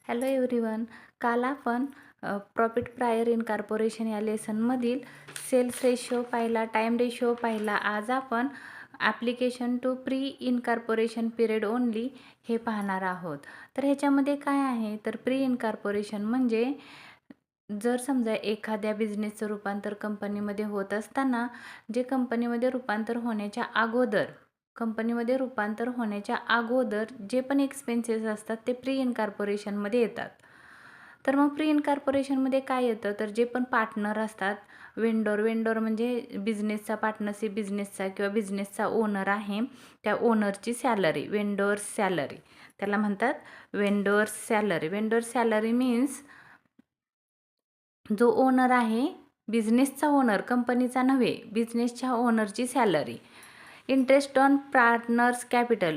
Hello everyone. काल आपण profit prior incorporation या लेसनमधील सेल्स रेशो पाहिला, टाईम रेशो पाहिला. आज आपण application to pre incorporation period only हे पाहणार आहोत. तर ह्याच्यामध्ये काय आहे, तर प्री इनकॉर्पोरेशन म्हणजे जर समजा एखाद्या बिझनेसचं रूपांतर कंपनीमध्ये होत असताना जे कंपनीमध्ये रूपांतर होण्याच्या अगोदर जे पण एक्सपेन्सेस असतात ते प्री इनकॉर्पोरेशनमध्ये येतात. तर मग प्री इनकॉर्पोरेशनमध्ये काय येतं, तर जे पण पार्टनर असतात, वेंडर म्हणजे बिझनेसचा पार्टनरशिप बिझनेसचा किंवा बिझनेसचा ओनर आहे, त्या ओनरची सॅलरी, वेंडर्स सॅलरी त्याला म्हणतात. वेंडर्स सॅलरी मीन्स जो ओनर आहे, बिझनेसचा ओनर, कंपनीचा नव्हे, बिझनेसच्या ओनरची सॅलरी. इंटरेस्ट ऑन पार्टनर्स कॅपिटल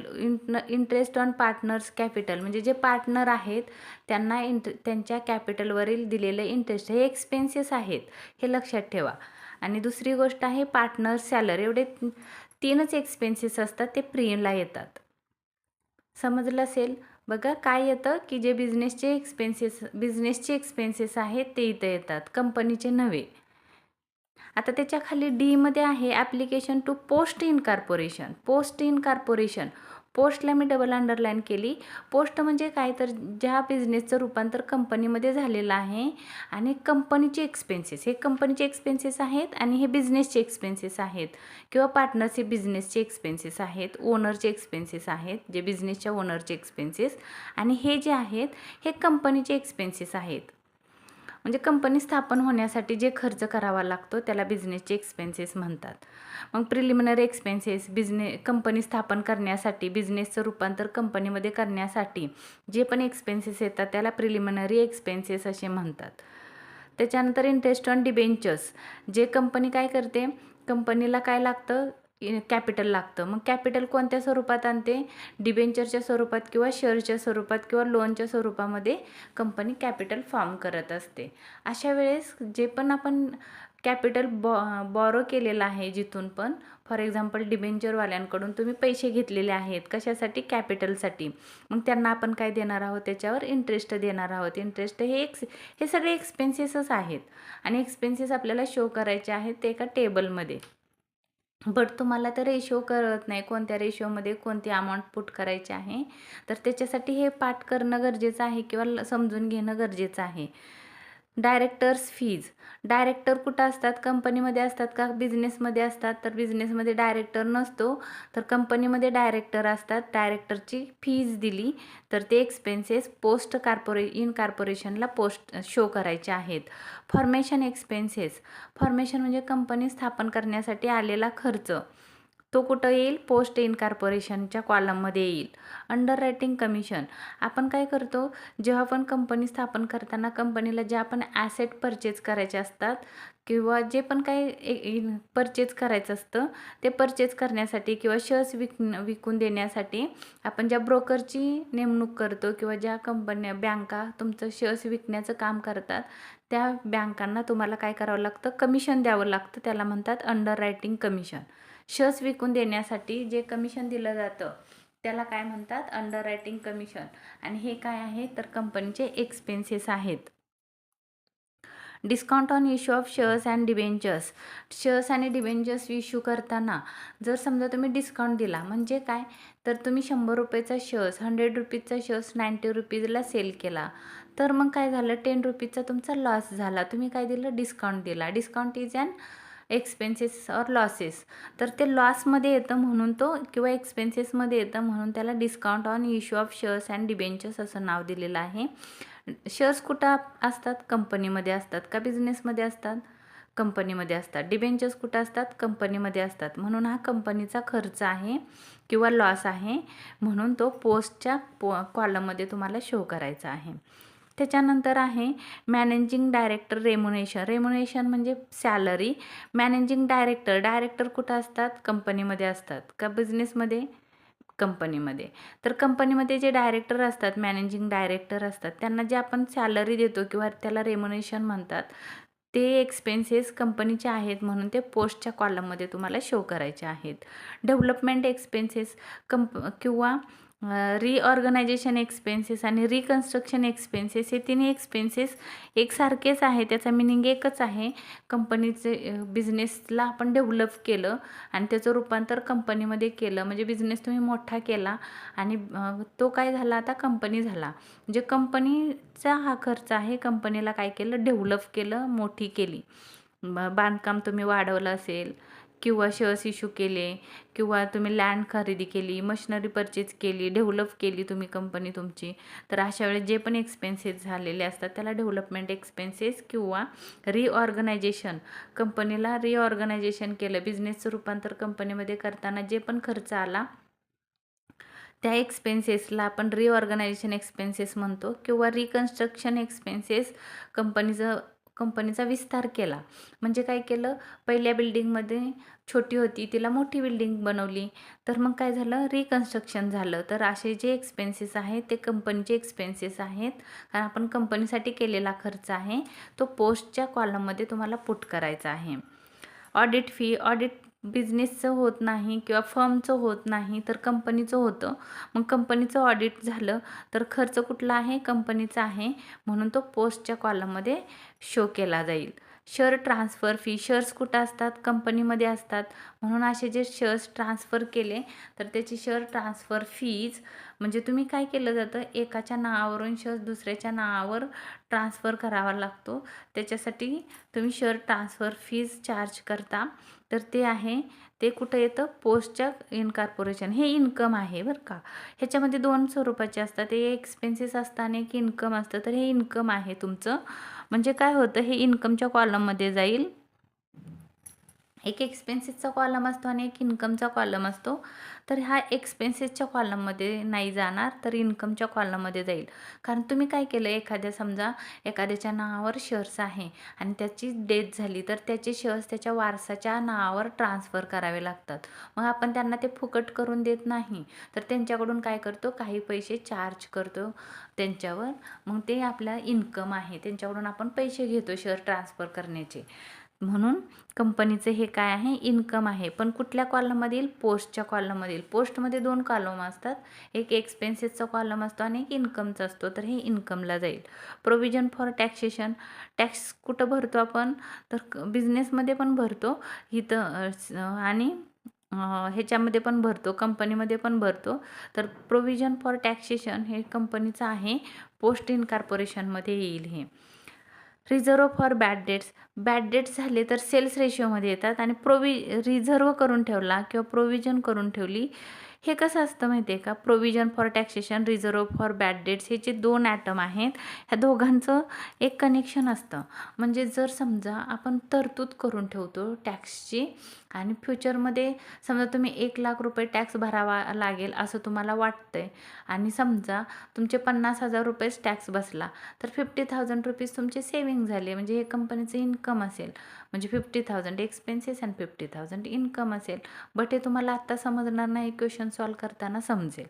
म्हणजे जे पार्टनर आहेत त्यांना त्यांच्या कॅपिटलवरील दिलेले इंटरेस्ट हे एक्सपेन्सेस आहेत, हे लक्षात ठेवा. आणि दुसरी गोष्ट आहे पार्टनर सॅलरी. एवढे तीनच एक्सपेन्सेस असतात, ते प्रीला येतात. समजलं असेल. बघा काय येतं की जे बिझनेसचे एक्सपेन्सेस आहेत ते इथं येतात, कंपनीचे नव्हे. आता त्याच्या खाली डीमध्ये आहे ॲप्लिकेशन टू पोस्ट इनकॉर्पोरेशन. पोस्टला मी डबल अंडरलाईन केली. पोस्ट म्हणजे काय, तर ज्या बिझनेसचं रूपांतर कंपनीमध्ये झालेलं आहे आणि कंपनीचे एक्सपेन्सेस, हे कंपनीचे एक्सपेन्सेस आहेत आणि हे बिझनेसचे एक्सपेन्सेस आहेत किंवा पार्टनरशिप बिझनेसचे एक्सपेन्सेस आहेत, ओनरचे एक्सपेन्सेस आहेत, जे बिझनेसच्या ओनरचे एक्सपेन्सेस, आणि हे जे आहेत हे कंपनीचे एक्सपेन्सेस आहेत. म्हणजे कंपनी स्थापन होण्यासाठी जे खर्च करावा लागतो त्याला बिझनेसचे एक्सपेन्सेस म्हणतात. मग प्रिलिमिनरी एक्सपेन्सेस, कंपनी स्थापन करण्यासाठी, बिझनेसचं रूपांतर कंपनीमध्ये करण्यासाठी जे पण एक्सपेन्सेस येतात त्याला प्रिलिमिनरी एक्सपेन्सेस असे म्हणतात. त्याच्यानंतर इंटरेस्ट ऑन डिबेंचर्स. जे कंपनी काय करते, कंपनीला काय लागतं, कॅपिटल लागतं. मग कॅपिटल कोणत्या स्वरूपात आणते, डिबेंचरच्या स्वरूपात किंवा शेअरच्या स्वरूपात किंवा लोनच्या स्वरूपामध्ये कंपनी कॅपिटल फॉर्म करत असते. अशा वेळेस जे पण आपण कॅपिटल बॉरो केलेलं आहे, जिथून पण, फॉर एक्झाम्पल डिबेंचरवाल्यांकडून तुम्ही पैसे घेतलेले आहेत, कशासाठी, कॅपिटलसाठी, मग त्यांना आपण काय देणार आहोत, त्याच्यावर इंटरेस्ट देणार आहोत. इंटरेस्ट हे सगळे एक्सपेन्सेसच आहेत आणि एक्सपेन्सेस आपल्याला शो करायचे आहेत ते एका टेबलमध्ये. बट तुम्हाला तर रेशो कळत नाही, कोणत्या रेशोमध्ये कोणती अमाऊंट पुट करायची आहे, तर त्याच्यासाठी हे पाठ करणं गरजेचं आहे किंवा समजून घेणं गरजेचं आहे. Directors fees. डायरेक्टर कुठं असतात, कंपनीमध्ये असतात का बिझनेसमध्ये असतात, तर बिझनेसमध्ये डायरेक्टर नसतो, तर कंपनीमध्ये डायरेक्टर असतात. डायरेक्टरची फीज दिली तर ते एक्सपेन्सेस इनकॉर्पोरेशनला शो करायचे आहेत. Formation expenses. फॉर्मेशन म्हणजे कंपनी स्थापन करण्यासाठी आलेला खर्च, तो कुठं येईल, पोस्ट इनकॉर्पोरेशनच्या कॉलममध्ये येईल. Under writing commission. आपण काय करतो, जेव्हा आपण कंपनी स्थापन करताना कंपनीला ज्या आपण ॲसेट परचेज करायचे असतात किंवा जे पण काही परचेज करायचं असतं, ते परचेज करण्यासाठी किंवा शेअर्स विकून देण्यासाठी आपण ज्या ब्रोकरची नेमणूक करतो किंवा ज्या बँका तुमचं शेअर्स विकण्याचं काम करतात, त्या बँकांना तुम्हाला काय करावं लागतं, कमिशन द्यावं लागतं. त्याला म्हणतात अंडर रायटिंग कमिशन. शेअर्स विकून देण्यासाठी जे कमिशन दिलं जातं त्याला काय म्हणतात, अंडर रायटिंग कमिशन. आणि हे काय आहे, तर कंपनीचे एक्सपेन्सेस आहेत. Discount on issue of shares and debentures. Shares आणि डिबेंचर्स इश्यू करताना जर समजा तुम्ही डिस्काउंट दिला, म्हणजे काय, तर तुम्ही 100 रुपयेचा शेअर्स, 100 रुपीजचा शेअर्स 90 रुपीजला सेल केला, तर मग काय झालं, 10 रुपीजचा तुमचा लॉस झाला. तुम्ही काय दिलं, डिस्काउंट दिला. Discount is an expenses or losses. तर ते लॉसमध्ये येतं म्हणून तो, किंवा एक्सपेन्सेसमध्ये येतं म्हणून त्याला discount on issue of shares and debentures असं नाव दिलेलं आहे. शेअर्स कुठं असतात, कंपनीमध्ये असतात का बिझनेसमध्ये असतात, कंपनीमध्ये असतात. डिबेंचर्स कुठं असतात, कंपनीमध्ये असतात. म्हणून हा कंपनीचा खर्च आहे किंवा लॉस आहे, म्हणून तो पोस्टच्या कॉलममध्ये तुम्हाला शो करायचा आहे. त्याच्यानंतर आहे मॅनेजिंग डायरेक्टर रेम्युनेशन म्हणजे सॅलरी. मॅनेजिंग डायरेक्टर कुठं असतात, कंपनीमध्ये असतात का बिझनेसमध्ये, कंपनीमध्ये. तर कंपनीमध्ये जे डायरेक्टर असतात, मॅनेजिंग डायरेक्टर असतात, त्यांना जे आपण सॅलरी देतो किंवा त्याला रेम्युनेशन म्हणतात, ते एक्सपेन्सेस कंपनीचे आहेत म्हणून ते पोस्टच्या कॉलममध्ये तुम्हाला शो करायचे आहेत. डेव्हलपमेंट एक्सपेन्सेस किंवा रिऑर्गनायझेशन एक्सपेन्सेस आणि रिकन्स्ट्रक्शन एक्सपेन्सेस हे तिन्ही एक्सपेन्सेस एकसारखेच आहे. त्याचा मिनिंग एकच आहे. कंपनीचे बिझनेसला आपण डेव्हलप केलं आणि त्याचं रूपांतर कंपनीमध्ये केलं, म्हणजे बिझनेस तुम्ही मोठा केला आणि तो काय झाला, आता कंपनी झाला. म्हणजे कंपनीचा हा खर्च आहे. कंपनीला काय केलं, डेव्हलप केलं, मोठी केली. बांधकाम तुम्ही वाढवलं असेल किंवा शेअर्स इश्यू केले किंवा तुम्ही लँड खरेदी केली, मशिनरी परचेज केली, डेव्हलप केली तुम्ही कंपनी तुमची, तर अशा वेळेस जे पण एक्सपेन्सेस झालेले असतात त्याला डेव्हलपमेंट एक्सपेन्सेस किंवा रिऑर्गनायझेशन, कंपनीला रिऑर्गनायझेशन केलं, बिझनेसचं रूपांतर कंपनीमध्ये करताना जे पण खर्च आला त्या एक्सपेन्सेसला आपण रिऑर्गनायझेशन एक्सपेन्सेस म्हणतो. किंवा रिकन्स्ट्रक्शन एक्सपेन्सेस, कंपनीचा विस्तार केला, म्हणजे काय केलं, पहिल्या बिल्डिंगमध्ये छोटी होती तिला मोठी बिल्डिंग बनवली, तर मग काय झालं, रिकन्स्ट्रक्शन झालं. तर असे जे एक्सपेन्सेस आहेत ते कंपनीचे एक्सपेन्सेस आहेत, कारण आपण कंपनीसाठी केलेला खर्च आहे तो पोस्टच्या कॉलममध्ये तुम्हाला पुट करायचा आहे. ऑडिट फी, ऑडिट बिझनेसचं होत नाही किंवा फर्मचं होत नाही तर कंपनीचं होतं. मग कंपनीचं ऑडिट झालं तर खर्च कुठला आहे, कंपनीचा आहे, म्हणून तो पोस्टच्या कॉलममध्ये शो केला जाईल. शेअर ट्रान्सफर फी, शेअर्स कुठं असतात, कंपनीमध्ये असतात, म्हणून असे जे शेअर्स ट्रान्सफर केले तर त्याची शेअर ट्रान्सफर फीज, म्हणजे तुम्ही काय केलं जातं, एकाच्या नावावरून शेअर्स दुसऱ्याच्या नावावर ट्रान्सफर करावा लागतो, त्याच्यासाठी तुम्ही शेअर ट्रान्सफर फीज चार्ज करता. तर ते आहे, ते कुठं येतं, पोस्टच्या इनकॉर्पोरेशन. हे इन्कम आहे बरं का. ह्याच्यामध्ये दोन स्वरूपाचे असतात, हे एक्सपेन्सेस असतात आणि एक इन्कम असतं. तर हे इन्कम आहे तुमचं, म्हणजे काय होतं, हे इन्कमच्या कॉलममध्ये जाईल. एक एक्सपेन्सेसचा कॉलम असतो आणि एक इन्कमचा कॉलम असतो. तर हा एक्सपेन्सेसच्या कॉलममध्ये नाही जाणार, तर इन्कमच्या कॉलममध्ये जाईल. कारण तुम्ही काय केलं, समजा एखाद्याच्या नावावर शेअर्स आहे आणि त्याची डेथ झाली तर त्याचे शेअर्स त्याच्या वारसाच्या नावावर ट्रान्सफर करावे लागतात. मग आपण त्यांना ते फुकट करून देत नाही, तर त्यांच्याकडून काय करतो, काही पैसे चार्ज करतो त्यांच्यावर. मग ते आपला इन्कम आहे, त्यांच्याकडून आपण पैसे घेतो शेअर ट्रान्सफर करण्याचे, म्हणून कंपनीचे हे काय आहे, इन्कम आहे. पण कुठल्या कॉलममध्ये येईल, पोस्टच्या कॉलममध्ये येईल. पोस्टमध्ये दोन कॉलम असतात, एक एक्सपेन्सेसचा कॉलम असतो आणि एक इन्कमचा असतो, तर हे इन्कमला जाईल. प्रोव्हिजन फॉर टॅक्सेशन, टॅक्स कुठं भरतो आपण, तर बिझनेसमध्ये पण भरतो इथं आणि ह्याच्यामध्ये पण भरतो, कंपनीमध्ये पण भरतो. तर प्रोव्हिजन फॉर टॅक्सेशन हे कंपनीचं आहे, पोस्ट इनकॉर्पोरेशनमध्ये येईल. हे reserve for bad debts, bad debts झाले तर सेल्स रेशिओमध्ये येतात आणि रिझर्व करून ठेवला किंवा प्रोव्हिजन करून ठेवली. हे कसं असतं माहिती आहे का, provision for taxation, reserve for bad debts, हे जे दोन ॲटम आहेत ह्या दोघांचं एक कनेक्शन असतं. म्हणजे जर समजा आपण तरतूद करून ठेवतो टॅक्सची आणि फ्युचरमध्ये समजा तुम्ही 1,00,000 रुपये टॅक्स भरावा लागेल असं तुम्हाला वाटतंय आणि समजा तुमचे 50,000 रुपयेच टॅक्स बसला, तर 50,000 रुपीज तुमचे सेविंग झाले, म्हणजे हे कंपनीचं इन्कम असेल. म्हणजे 50,000 एक्सपेन्सेस आणि 50,000 इन्कम असेल. बट हे तुम्हाला आत्ता समजणार नाही, इक्वेशन सॉल्व करताना समजेल.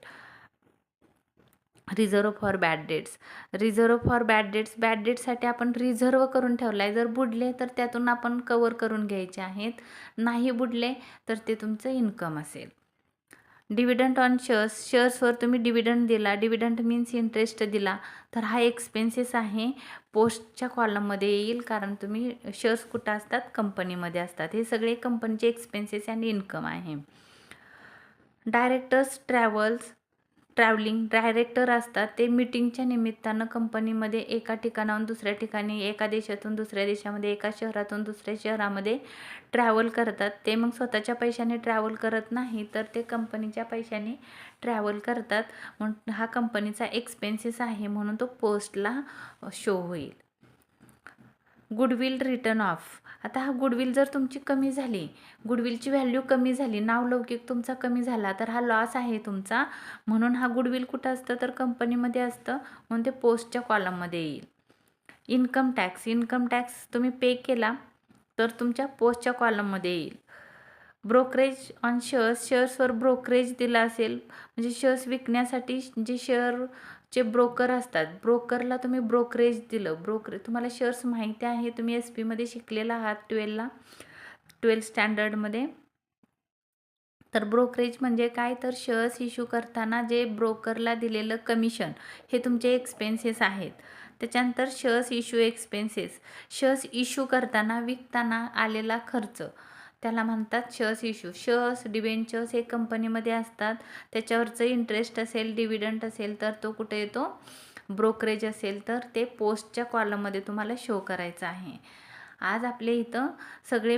Reserve for bad debts, reserve for bad debts, bad डेट्ससाठी आपण रिझर्व करून ठेवला आहे. जर बुडले तर त्यातून आपण कवर करून घ्यायचे आहेत, नाही बुडले तर ते तुमचं इन्कम असेल. डिव्हिडंड ऑन शेअर्स, शेअर्सवर तुम्ही डिव्हिडंड दिला, डिव्हिडंड मीन्स इंटरेस्ट दिला, तर हा एक्सपेन्सेस आहे, पोस्टच्या कॉलममध्ये येईल. कारण तुम्ही शेअर्स कुठं असतात, कंपनीमध्ये असतात. हे सगळे कंपनीचे एक्सपेन्सेस आणि इन्कम आहे. डायरेक्टर्स ट्रॅव्हलिंग, डायरेक्टर असतात ते मीटिंगच्या निमित्तानं कंपनीमध्ये एका ठिकाणाहून दुसऱ्या ठिकाणी, एका देशातून दुसऱ्या देशामध्ये, एका शहरातून दुसऱ्या शहरामध्ये ट्रॅव्हल करतात. ते मग स्वतःच्या पैशाने ट्रॅव्हल करत नाही, तर ते कंपनीच्या पैशाने ट्रॅव्हल करतात. म्हणून हा कंपनीचा एक्सपेन्सेस आहे, म्हणून तो पोस्टला शो होईल. गुडविल रिटर्न ऑफ, आता हा गुडविल जर तुमची कमी झाली, गुडविलची व्हॅल्यू कमी झाली, नावलौकिक तुमचा कमी झाला, तर हा लॉस आहे तुमचा. म्हणून हा गुडविल कुठं असतं, तर कंपनीमध्ये असतं, म्हणून ते पोस्टच्या कॉलममध्ये येईल. इन्कम टॅक्स, इन्कम टॅक्स तुम्ही पे केला तर तुमच्या पोस्टच्या कॉलममध्ये येईल. ब्रोकरेज ऑन शेअर्स, शेअर्सवर ब्रोकरेज दिला असेल, म्हणजे शेअर्स विकण्यासाठी जे शेअरचे ब्रोकर असतात, ब्रोकरला तुम्ही ब्रोकरेज दिलं. तुम्हाला शेअर्स माहिती आहे, तुम्ही SP मध्ये शिकलेला आहात, 12 स्टँडर्डमध्ये. तर ब्रोकरेज म्हणजे काय, तर शेअर्स इश्यू करताना जे ब्रोकरला दिलेलं कमिशन हे तुमचे एक्सपेन्सेस आहेत. त्याच्यानंतर shares issue expenses, shares issue करताना विकताना आलेला खर्च त्याला म्हणतात शेअर्स इश्यू. शेअर्स डिबेंचर्स हे कंपनीमध्ये असतात, त्याच्यावरचं इंटरेस्ट असेल, डिव्हिडंड असेल तर तो कुठे येतो, ब्रोकरेज असेल तर ते पोस्टच्या कॉलममध्ये तुम्हाला शो करायचं आहे. आज आपल्या इथं सगळे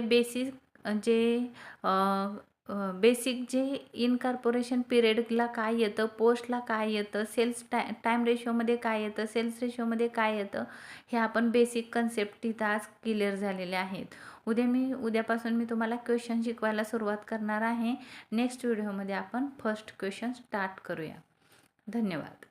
बेसिक जे इनकॉर्पोरेशन पिरियडला काय येतं, पोस्टला काय येतं, सेल्स टाईम रेशोमध्ये काय येतं, सेल्स रेशोमध्ये काय येतं, हे आपण बेसिक कन्सेप्ट तिथं आज क्लिअर झालेले आहेत. उद्यापासून मी तुम्हाला क्वेश्चन शिकवायला सुरुवात करणार आहे. नेक्स्ट व्हिडिओमध्ये आपण फर्स्ट क्वेश्चन स्टार्ट करूया. धन्यवाद.